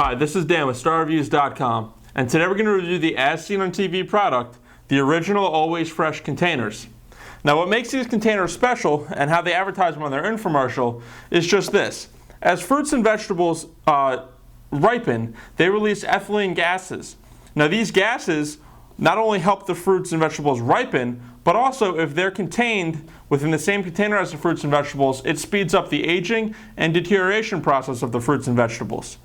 Hi, this is Dan with StarReviews.com, and today we're going to review the As Seen on TV product, the original Always Fresh containers. Now what makes these containers special and how they advertise them on their infomercial is just this. As fruits and vegetables ripen, they release ethylene gases. Now these gases not only help the fruits and vegetables ripen, but also if they're contained within the same container as the fruits and vegetables, it speeds up the aging and deterioration process of the fruits and vegetables.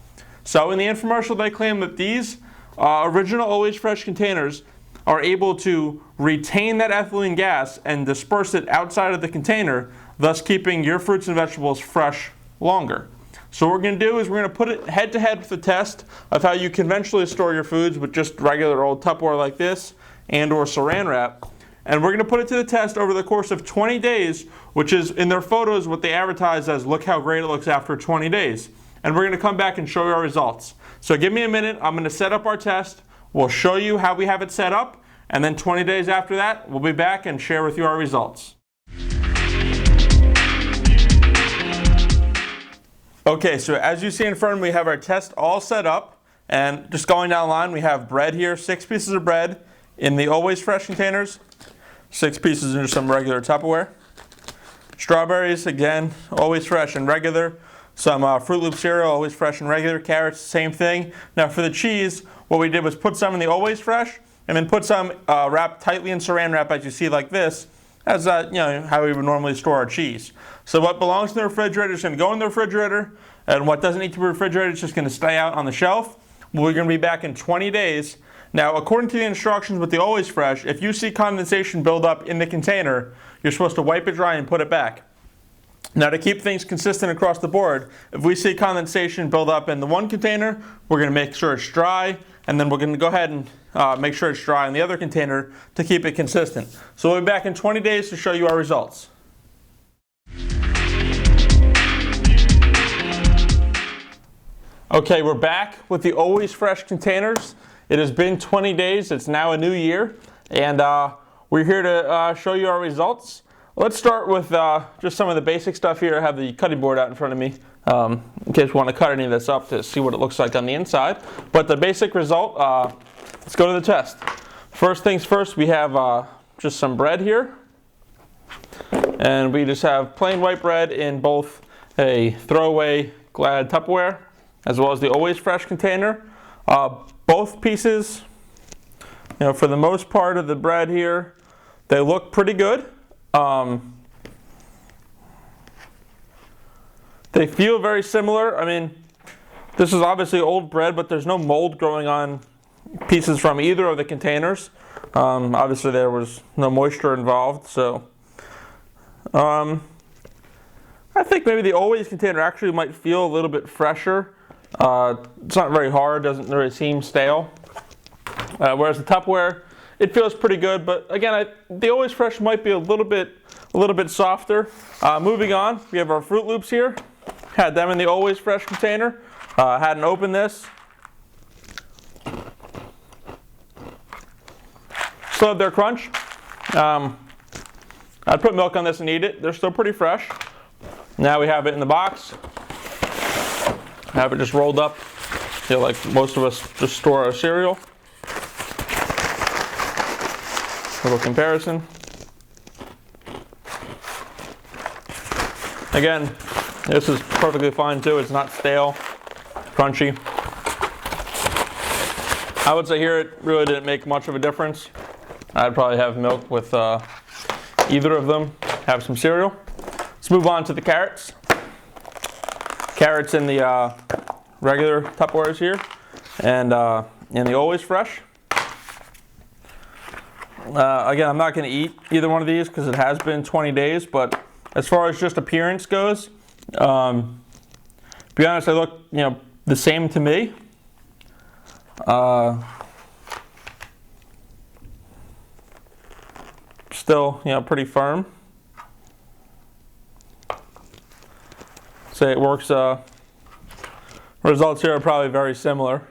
So in the infomercial, they claim that these original Always Fresh containers are able to retain that ethylene gas and disperse it outside of the container, thus keeping your fruits and vegetables fresh longer. So what we're going to do is we're going to put it head to head with the test of how you conventionally store your foods with just regular old Tupperware like this and or saran wrap. And we're going to put it to the test over the course of 20 days, which is in their photos what they advertise as look how great it looks after 20 days. And we're going to come back and show you our results. So give me a minute, I'm going to set up our test, we'll show you how we have it set up, and then 20 days after that, we'll be back and share with you our results. Okay, so as you see in front of me, we have our test all set up, and just going down the line, we have bread here, 6 pieces of bread in the Always Fresh containers, 6 pieces in some regular Tupperware. Strawberries, again, Always Fresh and regular. Some Froot Loops cereal, Always Fresh and regular. Carrots, same thing. Now for the cheese, what we did was put some in the Always Fresh, and then put some wrapped tightly in saran wrap, as you see like this, as how we would normally store our cheese. So what belongs in the refrigerator is going to go in the refrigerator, and what doesn't need to be refrigerated is just going to stay out on the shelf. We're going to be back in 20 days. Now, according to the instructions with the Always Fresh, if you see condensation build up in the container, you're supposed to wipe it dry and put it back. Now, to keep things consistent across the board, if we see condensation build up in the one container, we're going to make sure it's dry, and then we're going to go ahead and make sure it's dry in the other container to keep it consistent. So we'll be back in 20 days to show you our results. Okay, we're back with the Always Fresh containers. It has been 20 days, it's now a new year, and we're here to show you our results. Let's start with just some of the basic stuff here. I have the cutting board out in front of me in case we want to cut any of this up to see what it looks like on the inside. But the basic result, let's go to the test. First things first, we have just some bread here. And we just have plain white bread in both a throwaway Glad Tupperware as well as the Always Fresh container. Both pieces, for the most part of the bread here, they look pretty good. They feel very similar. I mean, this is obviously old bread, but there's no mold growing on pieces from either of the containers. Obviously there was no moisture involved, so I think maybe the Always container actually might feel a little bit fresher. It's not very hard, doesn't really seem stale. Whereas the Tupperware, it feels pretty good, but again, the Always Fresh might be a little bit softer. Moving on, we have our Froot Loops here. Had them in the Always Fresh container. Hadn't opened this. Still have their crunch. I'd put milk on this and eat it. They're still pretty fresh. Now we have it in the box. Have it just rolled up, like most of us just store our cereal. Little comparison. Again, this is perfectly fine too. It's not stale, crunchy. I would say here it really didn't make much of a difference. I'd probably have milk with either of them. Have some cereal. Let's move on to the carrots. Carrots in the regular Tupperwares here, and in the Always Fresh. Again, I'm not going to eat either one of these because it has been 20 days, but as far as just appearance goes, to be honest, they look the same to me. Still pretty firm. So it works. Results here are probably very similar.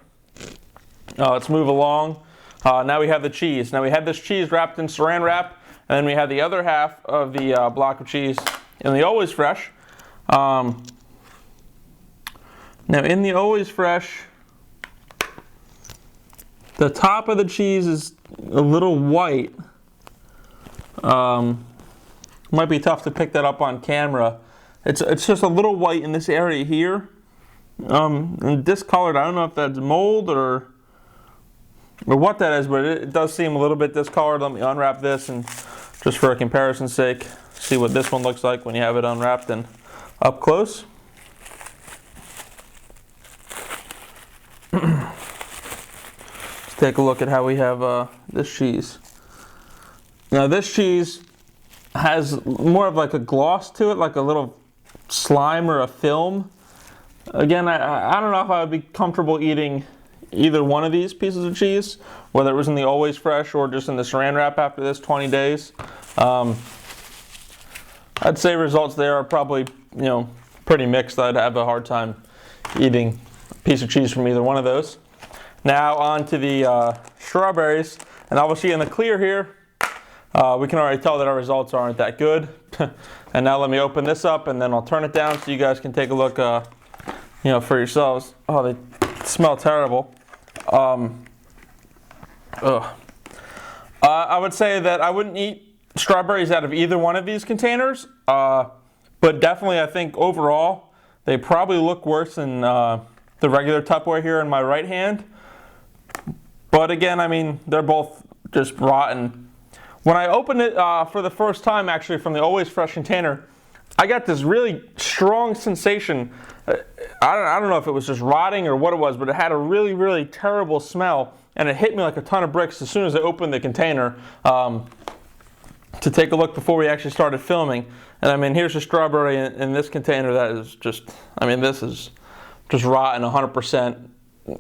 Let's move along. Now we have the cheese. Now we had this cheese wrapped in saran wrap, and then we had the other half of the block of cheese in the Always Fresh. Now in the Always Fresh, the top of the cheese is a little white. Might be tough to pick that up on camera. It's just a little white in this area here. And discolored. I don't know if that's mold or what that is, but it does seem a little bit discolored. Let me unwrap this, and just for a comparison's sake, see what this one looks like when you have it unwrapped and up close. Let's take a look at how we have this cheese. Now this cheese has more of like a gloss to it, like a little slime or a film. Again, I don't know if I would be comfortable eating either one of these pieces of cheese, whether it was in the Always Fresh or just in the Saran Wrap after this 20 days. I'd say results there are probably, pretty mixed. I'd have a hard time eating a piece of cheese from either one of those. Now on to the strawberries, and obviously in the clear here, we can already tell that our results aren't that good. And now let me open this up, and then I'll turn it down so you guys can take a look for yourselves. Oh, they smell terrible. I would say that I wouldn't eat strawberries out of either one of these containers, but definitely I think overall they probably look worse than the regular Tupperware here in my right hand. But again, I mean, they're both just rotten. When I opened it for the first time, actually from the Always Fresh container, I got this really strong sensation. I don't know if it was just rotting or what it was, but it had a really, really terrible smell, and it hit me like a ton of bricks as soon as I opened the container to take a look before we actually started filming. And I mean, here's a strawberry in this container that is just, I mean, this is just rotten 100%,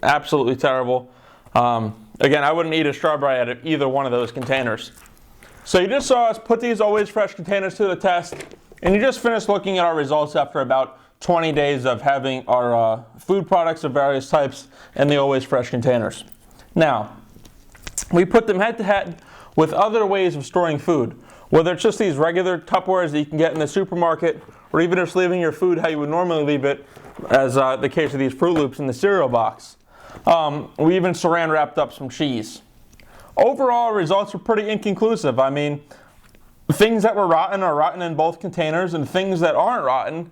absolutely terrible. Again, I wouldn't eat a strawberry out of either one of those containers. So you just saw us put these Always Fresh containers to the test, and you just finished looking at our results after about 20 days of having our food products of various types in the Always Fresh containers. Now, we put them head to head with other ways of storing food, whether it's just these regular Tupperwares that you can get in the supermarket, or even just leaving your food how you would normally leave it, as the case of these Froot Loops in the cereal box. We even saran wrapped up some cheese. Overall, results were pretty inconclusive. I mean, things that were rotten are rotten in both containers, and things that aren't rotten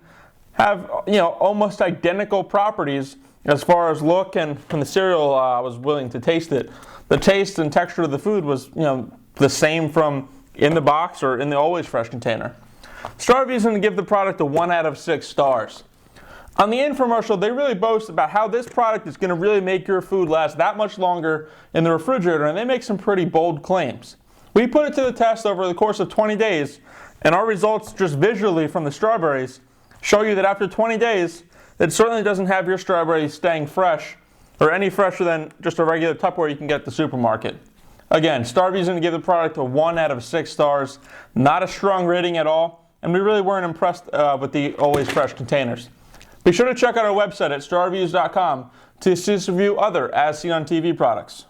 have, almost identical properties as far as look, and from the cereal, I was willing to taste it. The taste and texture of the food was, the same from in the box or in the Always Fresh container. StarReviews is going to give the product a 1 out of 6 stars. On the infomercial, they really boast about how this product is going to really make your food last that much longer in the refrigerator, and they make some pretty bold claims. We put it to the test over the course of 20 days, and our results just visually from the strawberries show you that after 20 days, it certainly doesn't have your strawberries staying fresh, or any fresher than just a regular Tupperware you can get at the supermarket. Again, StarReviews is going to give the product a 1 out of 6 stars, not a strong rating at all, and we really weren't impressed with the Always Fresh containers. Be sure to check out our website at StarReviews.com to see us review other As Seen on TV products.